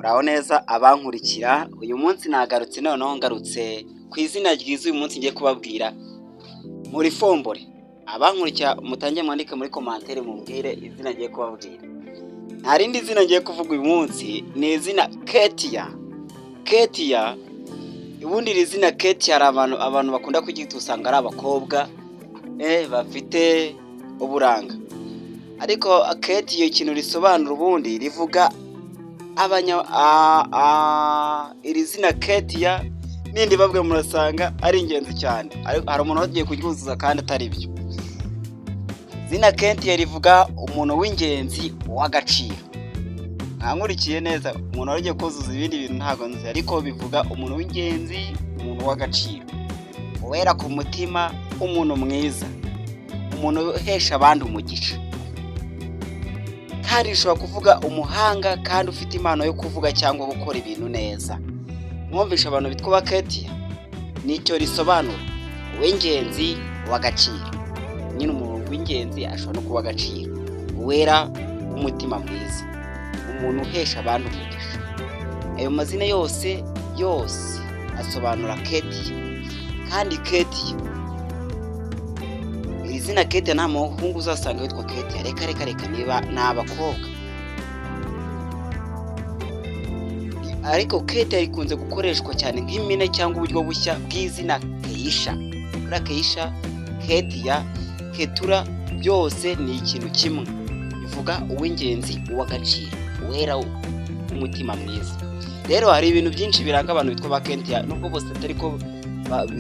muraho neza abankurikira. Uyu munsi nagarutse noneho ngarutse ku izina ryiza uyu munsi ngiye kubabwira muri fombore. Abankurikira mutangiye mwandike muri commentaire mumbwire izina ngiye kubabwira. Nta rindi zina ngiye kuvuga uyu munsi, ni izina Ketia. Ketia ubundi iri zina Ketia hari abantu bakunda kugita usanga ari abakobwa bafite uburanga, ariko Ketia ikintu risobanura ubundi rivuga iri zina Ketia nindi babwe murasanga ari ingenzi cyane, hari umuntu wagiye kuryuzuza kandi atari byo. Zina Ketia rivuga umuntu w'ingenzi w'agaciro. Nkurikiye neza umuntu wagiye kuzuza ibindi bintu ntago nzi, ariko bivuga umuntu w'ingenzi, umuntu w'agaciro, wera ku mutima, umuntu mwiza, umuntu uhesha abandi umugisha. Kandi rishobora kuvuga umuhanga kandi ufite impano yo kuvuga cyangwa gukora ibintu neza. Mwumvisha abantu bitwa ba Ketia nicyo risobanura, uw'ingenzi w'agaciro. Nyine umuntu w'ingenzi ashobora no kuba agaciro, wera umutima mwiza, umuntu uhesha abandi umugisha. Ayo mazina yose asobanura Ketia. Kandi Ketia, iri zina Ketia nta muhungu uzasanga witwa Ketia, reka niba n'abakobwa. Ariko Ketia ikunze gukoreshwa cyane nk'impine cyangwa uburyo bushya bw'izina Keisha. Kuri Keisha, Ketia, Ketura byose ni ikintu kimwe, bivuga uw'ingenzi uw'agaciro, wera umutima mwiza. Rero hari ibintu byinshi biranga abantu bitwa ba Ketia, nubwo bose atari ko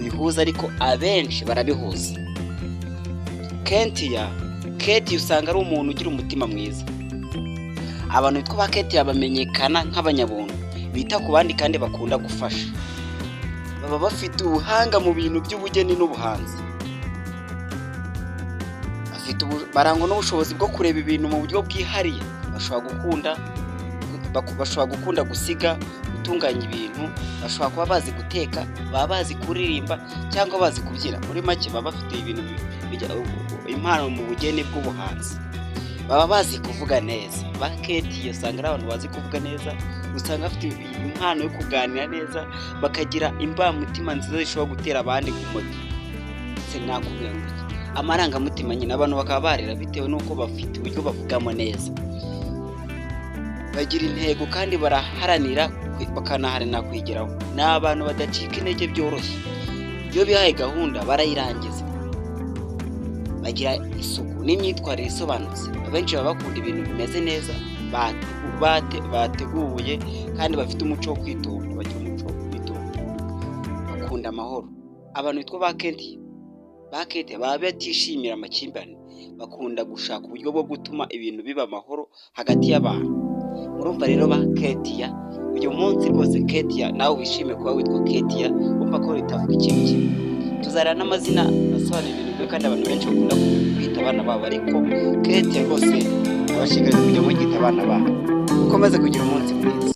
bihuza ariko abenshi barabihuza. Ketia usanga ari umuntu ugira umutima mwiza. Abantu bitwa ba Ketia bamenyekana nk'abanyabuntu, bita ku bandi kandi bakunda gufasha. Baba bafite ubuhanga mu bintu by'ubugeni n'ubuhanzi. Barangwa n'ubushobozi bwo kureba ibintu mu buryo bwihariye. Bashobora gukunda gusiga, gutunganya ibintu, bashobora kuba bazi guteka, baba bazi kuririmba cyangwa bazi kubyina. Muri make baba bafite ibintu impano mu bugeni bw'ubuhanzi. Baba bazi kuvuga neza. Ba Ketia usanga ari abantu bazi kuvuga neza, usanga bafite impano yo kuganira neza, bakagira imbamutima nziza zishobora gutera abandi umuti. Nakubwira ngo amarangamutima nyine abantu bakaba barira bitewe n'uko bafite uburyo bavugamo neza. Bagira intego kandi baraharanira bakanaharanira kwigeraho. Ni abantu badacika intege byoroshye, iyo bihaye gahunda barayirangiza. Bagira isuku n'imyitwarire isobanutse. Abenshi baba bakunda ibintu bimeze neza, bateguye kandi bafite umuco wo kwitonda. Bakunda amahoro. Abantu bitwa ba Ketia baba batishimira amakimbirane, bakunda gushaka uburyo bwo gutuma ibintu biba amahoro hagati y'abantu. Murumva rero ba Ketia, uyu munsi rwose Ketia nawe wishime kuba witwa Ketia, umva ko ritavuga ikintu kimwe. Tuzarana n'amazina asobanura ibintu byo kandi abantu benshi bakunda kwita abana babo, ariko Ketia rwose abashishikariza kujya mugita abana babo. Ukomeze kugira umunsi mwiza.